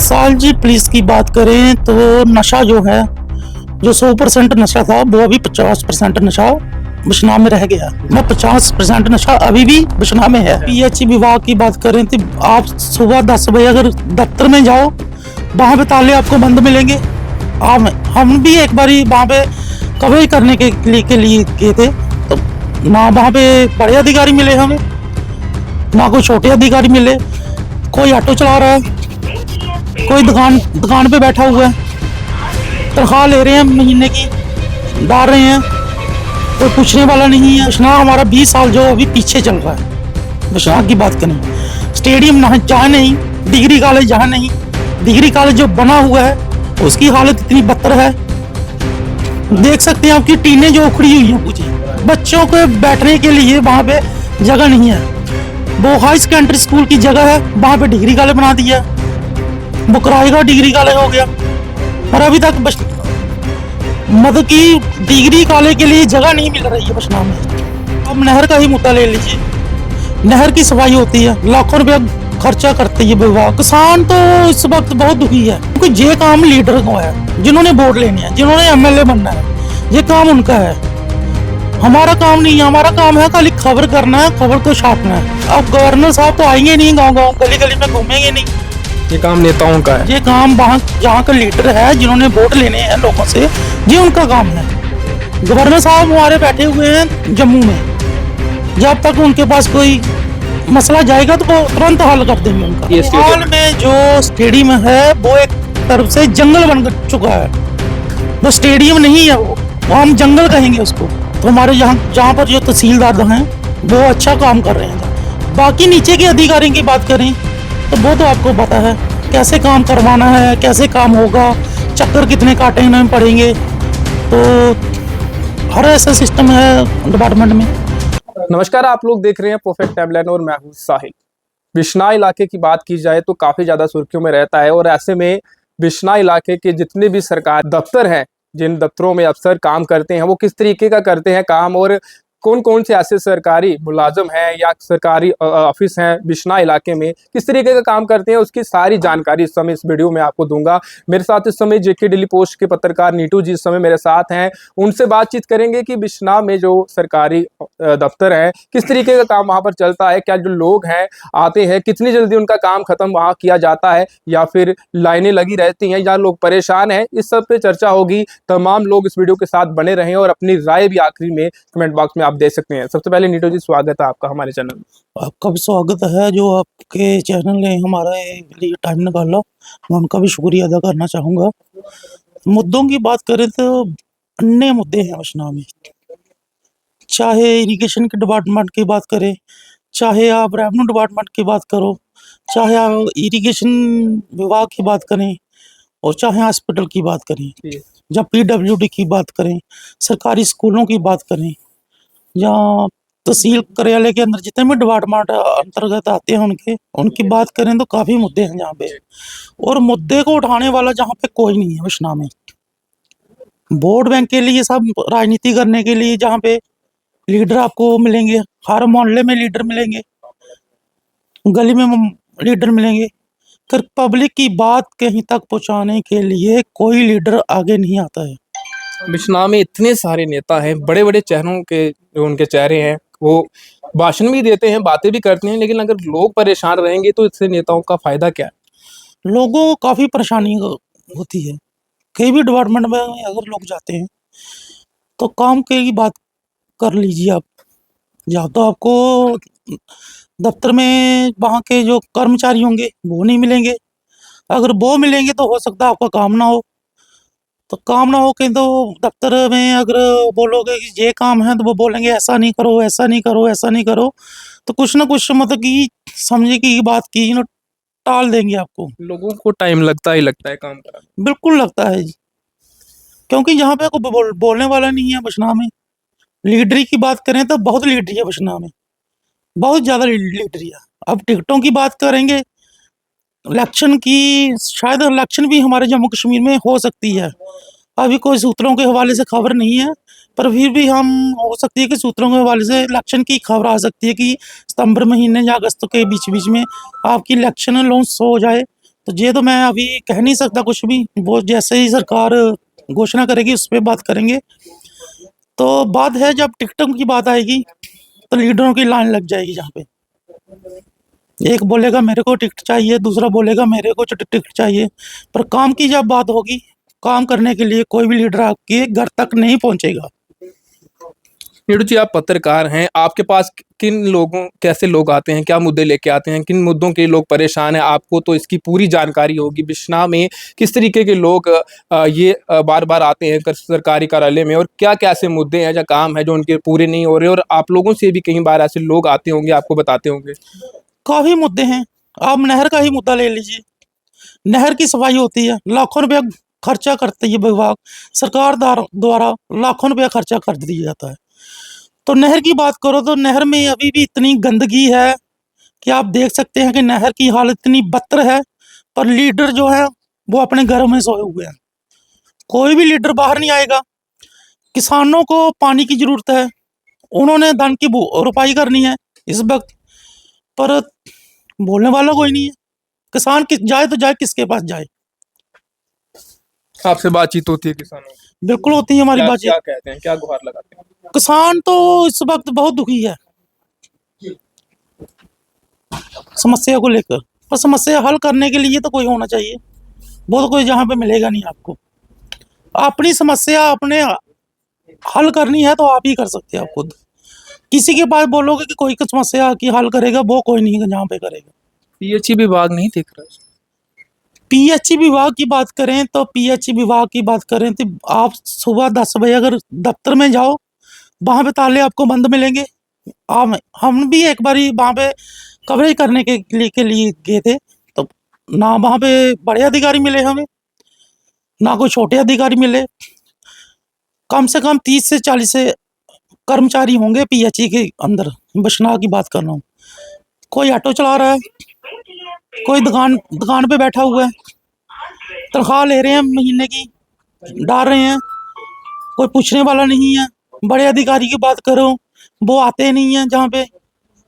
साल जी पुलिस की बात करें तो नशा जो है, जो 100% नशा था वो अभी 50% नशा बिश्नाह में रह गया। मैं 50% नशा अभी भी बिश्नाह में है। पीएचई विभाग की बात करें तो आप सुबह 10 बजे अगर दफ्तर में जाओ, वहाँ पे ताले आपको बंद मिलेंगे। हम भी एक बारी वहाँ पे कवरेज करने के लिए गए थे, तो ना वहाँ पे बड़े अधिकारी मिले हमें, ना कोई छोटे अधिकारी मिले। कोई ऑटो चला रहा है, कोई दुकान पे बैठा हुआ है, तनख्वाह ले रहे हैं महीने की, डाल रहे हैं, कोई पूछने वाला नहीं है। बिश्नाह हमारा 20 साल जो अभी पीछे चल रहा है। बिश्नाह की बात करें, स्टेडियम जहाँ नहीं, डिग्री कॉलेज जहाँ नहीं, डिग्री कॉलेज जो बना हुआ है उसकी हालत इतनी बदतर है। देख सकते हैं आपकी टीनें जो उखड़ी हुई है पूरी। बच्चों को बैठने के लिए वहाँ पे जगह नहीं है। वो हाई सेकेंडरी स्कूल की जगह है, वहाँ पे डिग्री कॉलेज बना दिया। वो किराए का डिग्री कॉलेज हो गया, और अभी तक मतलब कि डिग्री कॉलेज के लिए जगह नहीं मिल रही है बिश्नाह में। अब नहर का ही मुद्दा ले लीजिए, नहर की सफाई होती है, लाखों रुपया खर्चा करती है विभाग। किसान तो इस वक्त बहुत दुखी है, क्योंकि ये काम लीडर को है, जिन्होंने वोट लेने हैं, जिन्होंने एमएलए बनना है, ये काम उनका है। हमारा काम नहीं है। हमारा काम है खाली खबर करना है, खबर को छापना है। अब गवर्नर साहब तो आएंगे नहीं, गाँव गली गली में घूमेंगे नहीं। ये काम नेताओं का है। ये काम वहाँ जहाँ का लीडर है, जिन्होंने वोट लेने हैं लोगों से, ये उनका काम है। गवर्नर साहब हमारे बैठे हुए हैं जम्मू में, जब तक उनके पास कोई मसला जाएगा तो वो तुरंत हल कर देंगे उनका। हाल में जो स्टेडियम है वो एक तरफ से जंगल बन चुका है। वो स्टेडियम नहीं है, वो हम जंगल कहेंगे उसको। तो हमारे जहाँ पर जो तहसीलदार हैं वो अच्छा काम कर रहे हैं। बाकी नीचे के अधिकारियों की बात करें तो वो तो आपको पता है कैसे काम करवाना है, कैसे काम होगा, चक्कर कितने काटने में पड़ेंगे। तो हर ऐसा सिस्टम है डिपार्टमेंट में। नमस्कार, आप लोग देख रहे हैं परफेक्ट टाइमलाइन और मैं हूं साहिल। बिश्नाह इलाके की बात की जाए तो काफी ज्यादा सुर्खियों में रहता है, और ऐसे में बिश्नाह इलाके के जितने भी सरकार दफ्तर हैं, जिन दफ्तरों में अफसर काम करते हैं, वो किस तरीके का करते हैं काम, और कौन कौन से ऐसे सरकारी मुलाजम हैं या सरकारी ऑफिस हैं बिश्नाह इलाके में, किस तरीके का काम करते हैं, उसकी सारी जानकारी इस समय इस वीडियो में आपको दूंगा। मेरे साथ इस समय जेके डेली पोस्ट के पत्रकार नीटू जी इस समय मेरे साथ हैं। उनसे बातचीत करेंगे कि बिश्नाह में जो सरकारी दफ्तर है, किस तरीके का काम वहाँ पर चलता है, क्या जो लोग हैं आते हैं, कितनी जल्दी उनका काम खत्म वहाँ किया जाता है, या फिर लाइनें लगी रहती हैं, या लोग परेशान हैं। इस सब पे चर्चा होगी। तमाम लोग इस वीडियो के साथ बने रहें और अपनी राय भी आखिरी में कमेंट बॉक्स में आप दे सकते हैं। सबसे पहले नीटू जी, स्वागत है आपका हमारे चैनल में। आपका भी स्वागत है, जो आपके चैनल ने हमारे लिए टाइम निकाला, मैं उनका भी शुक्रिया अदा करना चाहूँगा। मुद्दों की बात करें तो अन्य मुद्दे हैं बिश्नाह में, चाहे इरिगेशन के डिपार्टमेंट की बात करें, चाहे आप रेवेन्यू डिपार्टमेंट की बात करो, चाहे आप इरिगेशन विभाग की बात करें, और चाहे हॉस्पिटल की बात करें, या पीडब्ल्यूडी की बात करें, सरकारी स्कूलों की बात करें, या तहसील कार्यालय के अंदर जितने भी डिपार्टमेंट अंतर्गत आते हैं उनकी बात करें तो काफी मुद्दे हैं जहाँ पे, और मुद्दे को उठाने वाला जहाँ पे कोई नहीं है बिश्नाह में। वोट बैंक के लिए सब राजनीति करने के लिए जहाँ पे लीडर आपको मिलेंगे, हर मोहल्ले में लीडर मिलेंगे, गली में लीडर मिलेंगे, फिर पब्लिक की बात कहीं तक पहुँचाने के लिए कोई लीडर आगे नहीं आता है। बिश्नाह में इतने सारे नेता हैं, बड़े बड़े चेहरों के जो उनके चेहरे हैं, वो भाषण भी देते हैं, बातें भी करते हैं, लेकिन अगर लोग परेशान रहेंगे तो इससे नेताओं का फायदा क्या है? लोगों को काफी परेशानी होती है। कई भी डिपार्टमेंट में अगर लोग जाते हैं तो काम की बात कर लीजिए आप, या तो आपको दफ्तर में वहाँ के जो कर्मचारी होंगे वो नहीं मिलेंगे। अगर वो मिलेंगे तो हो सकता है आपका काम ना हो। तो काम ना हो के तो दफ्तर में अगर बोलोगे कि ये काम है तो वो बोलेंगे ऐसा नहीं करो, ऐसा नहीं करो, ऐसा नहीं करो, तो कुछ ना कुछ मतलब कि समझे की बात की टाल देंगे आपको। लोगों को टाइम लगता ही लगता है काम कराने। बिल्कुल लगता है जी, क्योंकि यहाँ पे कोई बोलने वाला नहीं है बिश्नाह में। लीडरी की बात करें तो बहुत लीडरी है बिश्नाह में, बहुत ज़्यादा लीडरी है। अब टिकटों की बात करेंगे, इलेक्शन की, शायद इलेक्शन भी हमारे जम्मू कश्मीर में हो सकती है। अभी कोई सूत्रों के हवाले से खबर नहीं है, पर फिर भी हम हो सकती है कि सूत्रों के हवाले से इलेक्शन की खबर आ सकती है कि सितंबर महीने या अगस्त के बीच बीच में आपकी इलेक्शन लॉन्च हो जाए, तो ये तो मैं अभी कह नहीं सकता कुछ भी, वो जैसे ही सरकार घोषणा करेगी उस पर बात करेंगे। तो बात है जब टिकटों की बात आएगी तो लीडरों की लाइन लग जाएगी, जहाँ पे एक बोलेगा मेरे को टिकट चाहिए, दूसरा बोलेगा मेरे को टिकट चाहिए। पर काम की जब बात होगी, काम करने के लिए कोई भी लीडर आपके घर तक नहीं पहुंचेगा। नीडू जी, आप पत्रकार हैं, आपके पास किन लोगों कैसे लोग आते हैं, क्या मुद्दे लेके आते हैं, किन मुद्दों के लोग परेशान हैं, आपको तो इसकी पूरी जानकारी होगी। बिश्नाह में किस तरीके के लोग ये बार बार आते हैं सरकारी कार्यालय में, और क्या क्या ऐसे मुद्दे हैं या काम है जो उनके पूरे नहीं हो रहे, और आप लोगों से भी कई बार ऐसे लोग आते होंगे, आपको बताते होंगे। काफी मुद्दे हैं। आप नहर का ही मुद्दा ले लीजिए। नहर की सफाई होती है, लाखों रुपया खर्चा करती है विभाग, सरकार द्वारा लाखों रुपया खर्चा कर दिया जाता है। तो नहर की बात करो तो नहर में अभी भी इतनी गंदगी है कि आप देख सकते हैं कि नहर की हालत इतनी बदतर है। पर लीडर जो है वो अपने घरों में सोए हुए हैं, कोई भी लीडर बाहर नहीं आएगा। किसानों को पानी की जरूरत है, उन्होंने धान की रोपाई करनी है इस वक्त, पर बोलने वाला कोई नहीं है। किसान जाए तो जाए किसके पास जाए। आपसे बातचीत होती है किसानों की? बिल्कुल होती है हमारी क्या बातचीत। क्या कहते हैं, क्या गुहार लगाते हैं? किसान तो इस वक्त बहुत दुखी है समस्या को लेकर, पर समस्या हल करने के लिए तो कोई होना चाहिए। वो तो कोई जहाँ पे मिलेगा नहीं आपको। अपनी समस्या अपने हल करनी है तो आप ही कर सकते हैं, आप खुद। किसी के पास बोलोगे कि कोई समस्या की हल करेगा, वो कोई नहीं है जहाँ पे करेगा। पीएचई विभाग नहीं देख रहा। पीएचई विभाग की बात करें तो पीएचई विभाग की बात करें तो आप सुबह 10 बजे अगर दफ्तर में जाओ, वहां पे ताले आपको बंद मिलेंगे। हम भी एक बार वहां पे कवरेज करने के लिए गए थे, तो ना वहां पे बड़े अधिकारी मिले हमें, ना कोई छोटे अधिकारी मिले। कम से कम 30 से 40 से कर्मचारी होंगे पीएचई के अंदर। बिश्नाह की बात कर रहा हूँ। कोई ऑटो चला रहा है, कोई दुकान पे बैठा हुआ है, तनख्वाह ले रहे हैं महीने की, डाल रहे हैं, कोई पूछने वाला नहीं है। बड़े अधिकारी की बात करो, वो आते नहीं है जहाँ पे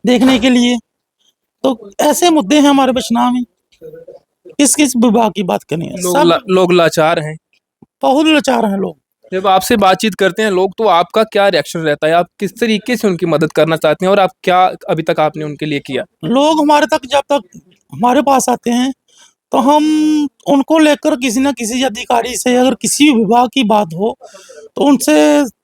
देखने के लिए। तो ऐसे मुद्दे हैं हमारे बिश्नाह में। किस किस विभाग की बात करें, सब लोग लाचार हैं। बहुत लाचार हैं लोग। जब आपसे बातचीत करते हैं लोग, तो आपका क्या रिएक्शन रहता है? आप किस तरीके से उनकी मदद करना चाहते हैं, और आप क्या अभी तक आपने उनके लिए किया? लोग हमारे तक जब तक हमारे पास आते हैं तो हम उनको लेकर किसी न किसी अधिकारी से, अगर किसी भी विभाग की बात हो तो उनसे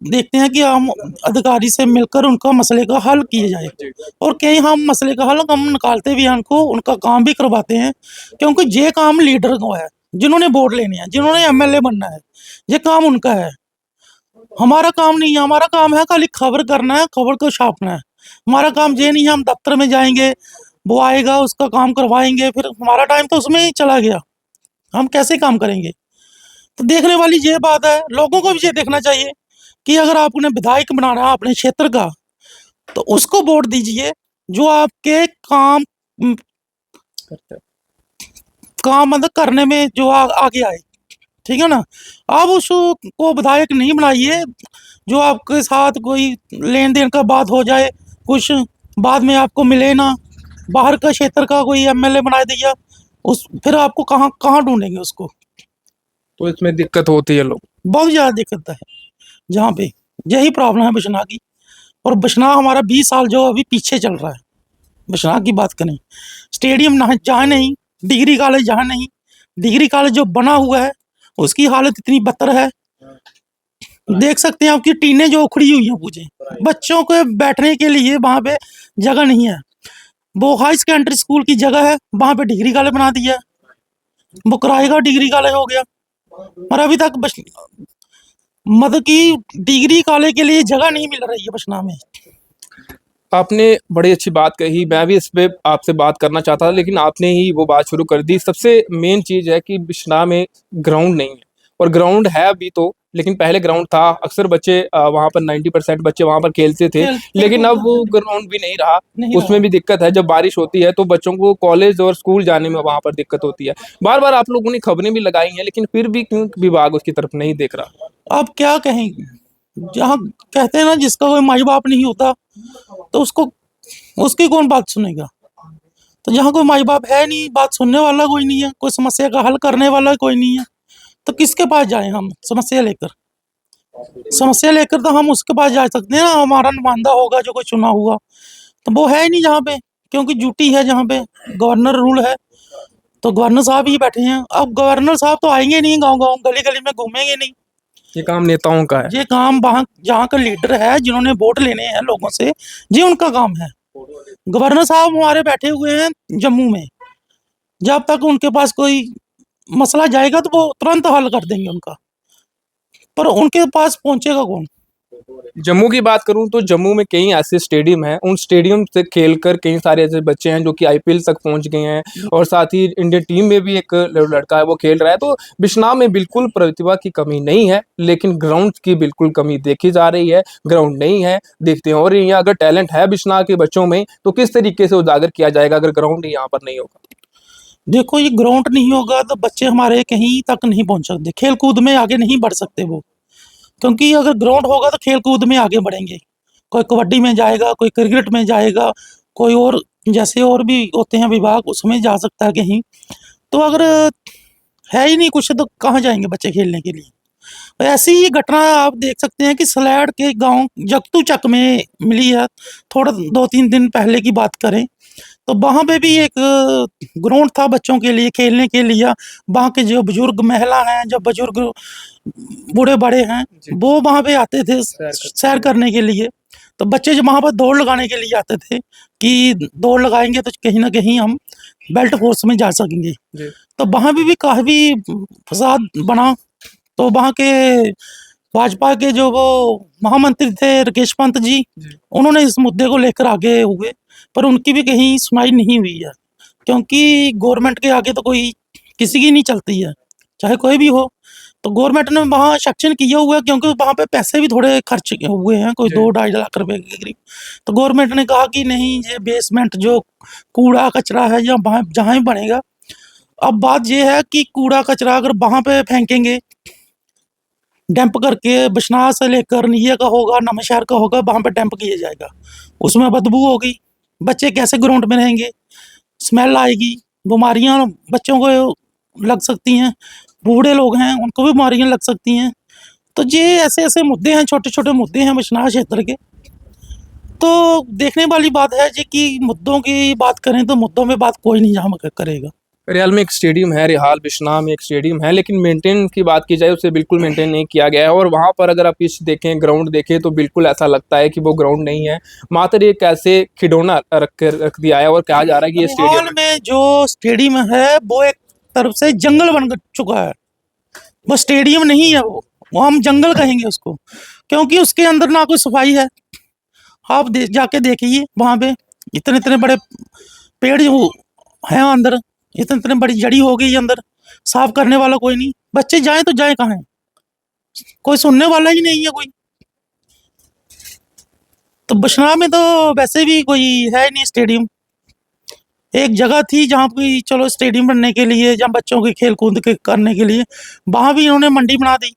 देखते हैं कि हम अधिकारी से मिलकर उनका मसले का हल किया जाए। और कहीं हम मसले का हल हम निकालते भी हैं, उनको उनका काम भी करवाते हैं। क्योंकि ये काम लीडर को है, जिन्होंने वोट लेने हैं, जिन्होंने एमएलए बनना है, ये काम उनका है। हमारा काम नहीं है। हमारा काम है खाली खबर करना है, खबर को छापना है। हमारा काम ये नहीं है हम दफ्तर में जाएंगे, वो आएगा उसका काम करवाएंगे, फिर हमारा टाइम तो उसमें ही चला गया। हम कैसे काम करेंगे? तो देखने वाली ये बात है, लोगों को भी ये देखना चाहिए कि अगर आपने विधायक बनाना है अपने क्षेत्र का, तो उसको वोट दीजिए जो आपके काम मतलब करने में जो आगे आए। ठीक है ना? आप उसको विधायक नहीं बनाइए जो आपके साथ कोई लेन देन का बात हो जाए, कुछ बाद में आपको मिले ना। बाहर का क्षेत्र का कोई एमएलए बना दिया, उस फिर आपको कहाँ कहाँ ढूंढेंगे उसको। तो इसमें दिक्कत होती है लोग। बहुत ज़्यादा दिक्कत है जहाँ पे। यही प्रॉब्लम है बिश्नाह की। और बिश्नाह हमारा 20 साल जो अभी पीछे चल रहा है। बिश्नाह की बात करें, स्टेडियम ना जहाँ नहीं, डिग्री कॉलेज जहाँ नहीं, डिग्री कॉलेज जो बना हुआ है उसकी हालत इतनी बदतर है। देख सकते हैं आपकी टीनें जो उखड़ी हुई हैं पूछे, बच्चों के बैठने के लिए वहाँ पे जगह नहीं है। वो हाई सेकेंडरी स्कूल की जगह है, वहाँ पे डिग्री कॉलेज बना दिया है। वो किराए का डिग्री कॉलेज हो गया। और अभी तक मतलब कि डिग्री कॉलेज के लिए जगह नहीं मिल रही है बिश्नाह में। आपने बड़ी अच्छी बात कही, मैं भी इस पे आपसे बात करना चाहता था, लेकिन आपने ही वो बात शुरू कर दी। सबसे मेन चीज़ है कि बिश्नाह में ग्राउंड नहीं है, और ग्राउंड है अभी तो, लेकिन पहले ग्राउंड था। अक्सर बच्चे वहाँ पर 90% बच्चे वहाँ पर खेलते थे, लेकिन अब वो ग्राउंड भी नहीं रहा। उसमें भी दिक्कत है, जब बारिश होती है तो बच्चों को कॉलेज और स्कूल जाने में वहाँ पर दिक्कत होती है। बार बार आप लोगों ने खबरें भी लगाई हैं, लेकिन फिर भी क्यों विभाग उसकी तरफ नहीं देख रहा? अब क्या कहेंगे, जहाँ कहते हैं ना जिसका कोई माई बाप नहीं होता तो उसकी कौन बात सुनेगा। तो जहाँ कोई माई बाप है नहीं, बात सुनने वाला कोई नहीं है, कोई समस्या का हल करने वाला कोई नहीं है, तो किसके पास जाए हम समस्या लेकर? समस्या लेकर तो हम उसके पास जा सकते हैं ना, हमारा नुमाइंदा होगा जो कोई चुना हुआ, तो वो है ही नहीं जहाँ पे, क्योंकि ड्यूटी है जहाँ पे, गवर्नर रूल है, तो गवर्नर साहब ही बैठे हैं। अब गवर्नर साहब तो आएंगे नहीं, गांव गांव गली गली में घूमेंगे नहीं। ये काम नेताओं का है। ये काम वहाँ जहाँ का लीडर है, जिन्होंने वोट लेने हैं लोगों से, ये उनका काम है। गवर्नर साहब हमारे बैठे हुए हैं जम्मू में, जब तक उनके पास कोई मसला जाएगा तो वो तुरंत हल कर देंगे उनका, पर उनके पास पहुंचेगा कौन? जम्मू की बात करूं तो जम्मू में कई ऐसे स्टेडियम हैं, उन स्टेडियम से खेलकर कई सारे ऐसे बच्चे हैं जो कि आईपीएल तक पहुंच गए हैं, और साथ ही इंडियन टीम में भी एक लड़का है वो खेल रहा है। तो बिश्नाह में बिल्कुल प्रतिभा की कमी नहीं है, लेकिन ग्राउंड की बिल्कुल कमी देखी जा रही है। ग्राउंड नहीं है, देखते हैं। और यहाँ अगर टैलेंट है बिश्नाह के बच्चों में तो किस तरीके से उजागर किया जाएगा अगर ग्राउंड यहाँ पर नहीं होगा? देखो, ये ग्राउंड नहीं होगा तो बच्चे हमारे कहीं तक नहीं पहुंच सकते, खेल कूद में आगे नहीं बढ़ सकते वो, क्योंकि अगर ग्राउंड होगा तो खेल कूद में आगे बढ़ेंगे। कोई कबड्डी में जाएगा, कोई क्रिकेट में जाएगा, कोई और जैसे और भी होते हैं विभाग, उसमें जा सकता है कहीं। तो अगर है ही नहीं कुछ तो कहाँ जाएंगे बच्चे खेलने के लिए? ऐसी ही घटना आप देख सकते हैं कि सलैड के गांव जगतू चक में मिली है, थोड़ा 2-3 दिन पहले की बात करें तो वहाँ पे भी एक ग्राउंड था बच्चों के लिए खेलने के लिए। वहाँ के जो बुजुर्ग महिला हैं, जो बुजुर्ग बूढ़े बड़े हैं, जी। वो वहाँ पे आते थे सैर सैर करने के लिए। तो बच्चे जो वहाँ पर दौड़ लगाने के लिए आते थे कि दौड़ लगाएंगे तो कहीं ना कहीं हम बेल्ट फोर्स में जा सकेंगे। जी। तो वहाँ भी काफ़ी फसाद बना। तो वहाँ के भाजपा के जो वो महामंत्री थे राकेश पंत जी, उन्होंने इस मुद्दे को लेकर आगे हुए, पर उनकी भी कहीं सुनाई नहीं हुई है, क्योंकि गवर्नमेंट के आगे तो कोई किसी की नहीं चलती है, चाहे कोई भी हो। तो गवर्नमेंट ने वहाँ सेक्शन किया हुआ है, क्योंकि वहाँ पे पैसे भी थोड़े खर्च हुए हैं, कोई 2-2.5 लाख रुपए के करीब। तो गवर्नमेंट ने कहा कि नहीं, ये बेसमेंट जो कूड़ा कचरा है या वहाँ जहाँ ही बनेगा। अब बात ये है कि कूड़ा कचरा अगर वहाँ पे फेंकेंगे, डंप करके बिश्नाह से लेकर नीचे का होगा, नमशहर का होगा, वहाँ पे डंप किया जाएगा, उसमें बदबू होगी, बच्चे कैसे ग्राउंड में रहेंगे, स्मेल आएगी, बीमारियाँ बच्चों को लग सकती हैं, बूढ़े लोग हैं उनको भी बीमारियाँ लग सकती हैं। तो ये ऐसे ऐसे मुद्दे हैं, छोटे छोटे मुद्दे हैं बिश्नाह क्षेत्र के। तो देखने वाली बात है जी कि मुद्दों की बात करें तो मुद्दों में बात कोई नहीं जहाँ करेगा। रियाल में एक स्टेडियम है, रिहाल बिश्नाह में एक स्टेडियम है, लेकिन मेंटेन की बात की जाए उसे बिल्कुल मेंटेन नहीं किया गया है। और वहाँ पर अगर आप पिच देखें, ग्राउंड देखें तो बिल्कुल ऐसा लगता है कि वो ग्राउंड नहीं है, मात्र एक ऐसे खिलौना रख दिया है। और कहा जा रहा है कि ये हाल स्टेडियम में जो स्टेडियम है वो एक तरफ से जंगल बन चुका है, वो स्टेडियम नहीं है, वो हम जंगल कहेंगे उसको, क्योंकि उसके अंदर ना कोई सफाई है। आप जाके देखिए वहाँ पे इतने इतने बड़े पेड़ जो हैं अंदर, इतने इतने बड़ी जड़ी हो गई अंदर, साफ करने वाला कोई नहीं। बच्चे जाएं तो जाएं कहाँ? कोई सुनने वाला ही नहीं है कोई। तो बिश्नाह में तो वैसे भी कोई है नहीं स्टेडियम। एक जगह थी जहाँ पे चलो स्टेडियम बनने के लिए, जहाँ बच्चों के खेल कूद के करने के लिए, वहाँ भी इन्होंने मंडी बना दी।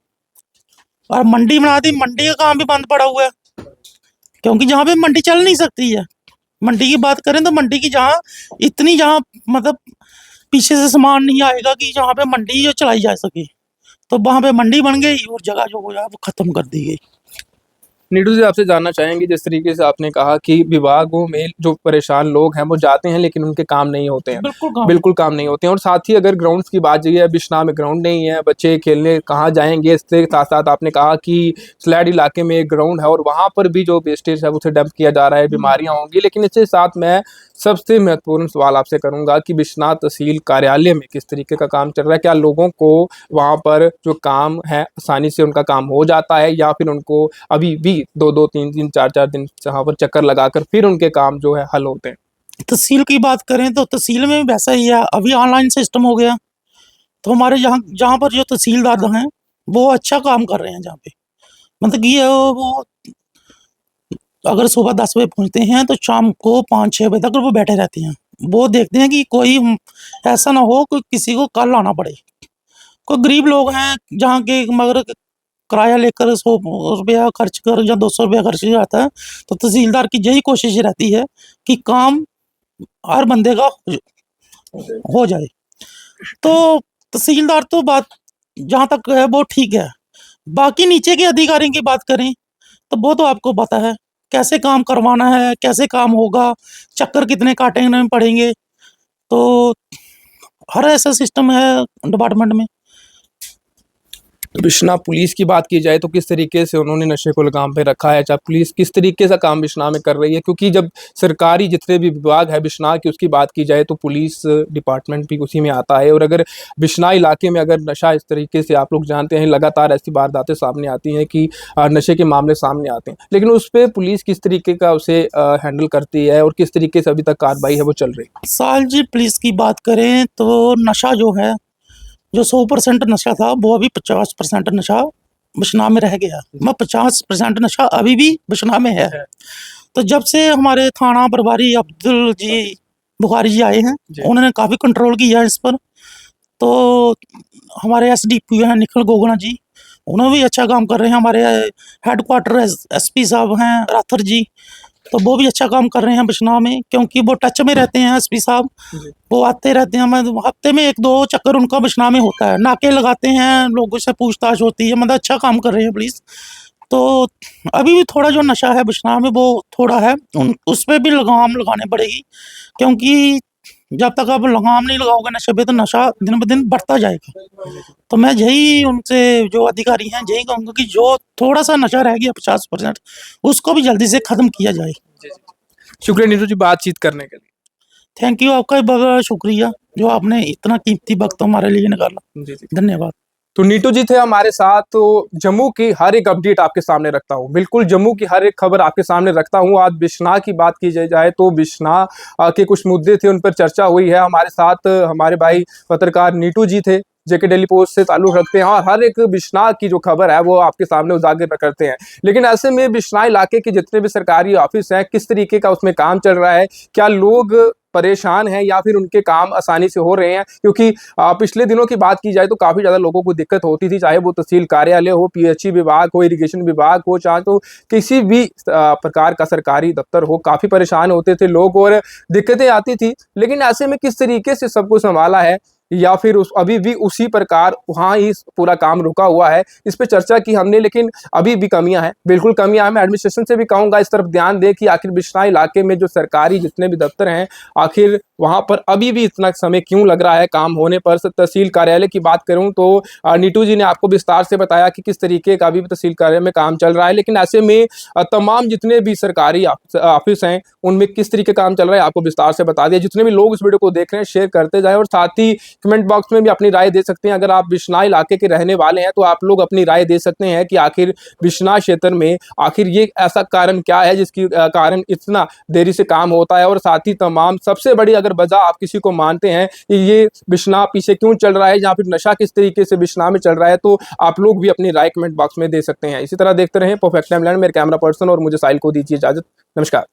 और मंडी बना दी, मंडी का काम भी बंद पड़ा हुआ है, क्योंकि जहाँ पे मंडी चल नहीं सकती है। मंडी की बात करें तो मंडी की जहाँ इतनी, जहाँ मतलब पीछे से सामान नहीं आएगा कि जहाँ पे मंडी जो चलाई जा सके, तो वहाँ पे मंडी बन गई और जगह जो हो जाए वो खत्म कर दी गई। नीटू जी आपसे जानना चाहेंगे, जिस तरीके से आपने कहा कि विभागों में जो परेशान लोग हैं वो जाते हैं लेकिन उनके काम नहीं होते हैं, बिल्कुल काम नहीं होते हैं। और साथ ही अगर ग्राउंड्स की बात की है, बिश्नाह में ग्राउंड नहीं है, बच्चे खेलने कहाँ जाएंगे? इसके साथ साथ आपने कहा कि स्लैड इलाके में एक ग्राउंड है और वहाँ पर भी जो वेस्टेज है उसे डंप किया जा रहा है, बीमारियाँ होंगी। लेकिन इसके साथ मैं सबसे महत्वपूर्ण सवाल आपसे करूंगा कि बिश्नाह तहसील कार्यालय में किस तरीके का काम चल रहा है? क्या लोगों को वहाँ पर जो काम है आसानी से उनका काम हो जाता है, या फिर उनको अभी भी 2-2, 3-3, 4-4 दिन वहाँ पर चक्कर लगाकर फिर उनके काम जो है हल होते हैं? तहसील की बात करें तो तहसील में भी वैसा ही है, अभी ऑनलाइन सिस्टम हो गया। तो हमारे यहाँ जहाँ पर जो तहसीलदार हैं वो अच्छा काम कर रहे हैं जहाँ पे, मतलब कि वो अगर सुबह 10 बजे पहुँचते हैं तो शाम को 5-6 बजे तक वो बैठे रहते हैं। वो देखते हैं कि कोई ऐसा ना हो कोई किसी को कल आना पड़े। कोई गरीब लोग हैं जहाँ के मगर किराया लेकर 100 रुपया खर्च कर या 200 रुपया खर्च जाता है, तो तहसीलदार की यही कोशिश रहती है कि काम हर बंदे का हो जाए। तो तहसीलदार तो बात जहाँ तक है वो ठीक है, बाकी नीचे के अधिकारियों की बात करें तो वो तो आपको पता है कैसे काम करवाना है, कैसे काम होगा, चक्कर कितने काटने पड़ेंगे। तो हर ऐसा सिस्टम है डिपार्टमेंट में। बिश्नाह पुलिस की बात की जाए तो किस तरीके से उन्होंने नशे को लगाम पे रखा है, चाहे पुलिस किस तरीके से काम बिश्नाह में कर रही है, क्योंकि जब सरकारी जितने भी विभाग है बिश्नाह की उसकी बात की जाए तो पुलिस डिपार्टमेंट भी उसी में आता है। और अगर बिश्नाह इलाके में अगर नशा इस तरीके से आप लोग जानते हैं लगातार ऐसी वारदातें सामने आती हैं कि नशे के मामले सामने आते हैं, लेकिन उस पर पुलिस किस तरीके का उसे हैंडल करती है और किस तरीके से अभी तक कार्रवाई है वो चल रही है? साल जी पुलिस की बात करें तो नशा जो है, जो 100% नशा था वो अभी 50% नशा बिश्नाह में रह गया। मैं 50% नशा अभी भी बिश्नाह में है। तो जब से हमारे थाना प्रभारी अब्दुल जी बुखारी जी आए हैं, उन्होंने काफ़ी कंट्रोल किया है इस पर। तो हमारे एसडीपी हैं निखिल गोगना जी, उन्होंने भी अच्छा काम कर रहे हैं। हमारे हेडक्वार्टर एसपी साहब हैं राथर जी, तो वो भी अच्छा काम कर रहे हैं बिश्नाह में, क्योंकि वो टच में रहते हैं एसपी साहब। वो आते रहते हैं, मतलब हफ्ते में 1-2 चक्कर उनका बिश्नाह में होता है, नाके लगाते हैं, लोगों से पूछताछ होती है, मतलब अच्छा काम कर रहे हैं पुलिस। तो अभी भी थोड़ा जो नशा है बिश्नाह में वो थोड़ा है, उस पर भी लगाम लगानी पड़ेगी, क्योंकि जब तक आप लगाम नहीं लगाओगे नशे पे तो नशा दिन ब दिन बढ़ता जाएगा। तो मैं यही उनसे जो अधिकारी हैं यही कहूँगा कि जो थोड़ा सा नशा रह गया 50% उसको भी जल्दी से खत्म किया जाए। शुक्रिया नीतू जी बातचीत करने के लिए। थैंक यू, आपका भी बहुत शुक्रिया जो आपने इतना कीमती वक्त हमारे लिए निकाला। धन्यवाद। तो नीटू जी थे हमारे साथ। तो जम्मू की हर एक अपडेट आपके सामने रखता हूँ, बिल्कुल जम्मू की हर एक खबर आपके सामने रखता हूँ। आज बिश्नाह की बात की जाए तो बिश्नाह के कुछ मुद्दे थे, उन पर चर्चा हुई है। हमारे साथ हमारे भाई पत्रकार नीटू जी थे, जेके डेली पोस्ट से ताल्लुक रखते हैं और हर एक बिश्नाह की जो खबर है वो आपके सामने उजागर करते हैं। लेकिन ऐसे में बिश्नाह इलाके के जितने भी सरकारी ऑफिस हैं, किस तरीके का उसमें काम चल रहा है, क्या लोग परेशान हैं या फिर उनके काम आसानी से हो रहे हैं? क्योंकि पिछले दिनों की बात की जाए तो काफ़ी ज़्यादा लोगों को दिक्कत होती थी, चाहे वो तहसील कार्यालय हो, पीएचई विभाग हो, इरिगेशन विभाग हो, चाहे तो किसी भी प्रकार का सरकारी दफ्तर हो, काफ़ी परेशान होते थे लोग और दिक्कतें आती थी। लेकिन ऐसे में किस तरीके से सब कुछ संभाला है या फिर अभी भी उसी प्रकार वहाँ ही पूरा काम रुका हुआ है, इस पे चर्चा की हमने। लेकिन अभी भी कमियां हैं, बिल्कुल कमियां हैं। मैं एडमिनिस्ट्रेशन से भी कहूँगा इस तरफ ध्यान दे कि आखिर बिश्नाह इलाके में जो सरकारी जितने भी दफ्तर हैं, आखिर वहाँ पर अभी भी इतना समय क्यों लग रहा है काम होने पर। तहसील कार्यालय की बात करूँ तो नीटू जी ने आपको विस्तार से बताया कि किस तरीके का अभी भी तहसील कार्यालय में काम चल रहा है। लेकिन ऐसे में तमाम जितने भी सरकारी ऑफिस हैं उनमें किस तरीके काम चल रहा है आपको विस्तार से बता दिया। जितने भी लोग इस वीडियो को देख रहे हैं शेयर करते जाएं और साथ ही कमेंट बॉक्स में भी अपनी राय दे सकते हैं। अगर आप बिश्नाह इलाके के रहने वाले हैं तो आप लोग अपनी राय दे सकते हैं कि आखिर बिश्नाह क्षेत्र में आखिर ये ऐसा कारण क्या है जिसकी कारण इतना देरी से काम होता है। और साथ ही तमाम सबसे बड़ी अगर वजह आप किसी को मानते हैं कि ये बिश्नाह पीछे क्यों चल रहा है या फिर नशा किस तरीके से बिश्नाह में चल रहा है, तो आप लोग भी अपनी राय कमेंट बॉक्स में दे सकते हैं। इसी तरह देखते रहें परफेक्ट टाइमलाइन। मेरे कैमरा पर्सन और मुझे साहिल को दीजिए इजाजत। नमस्कार।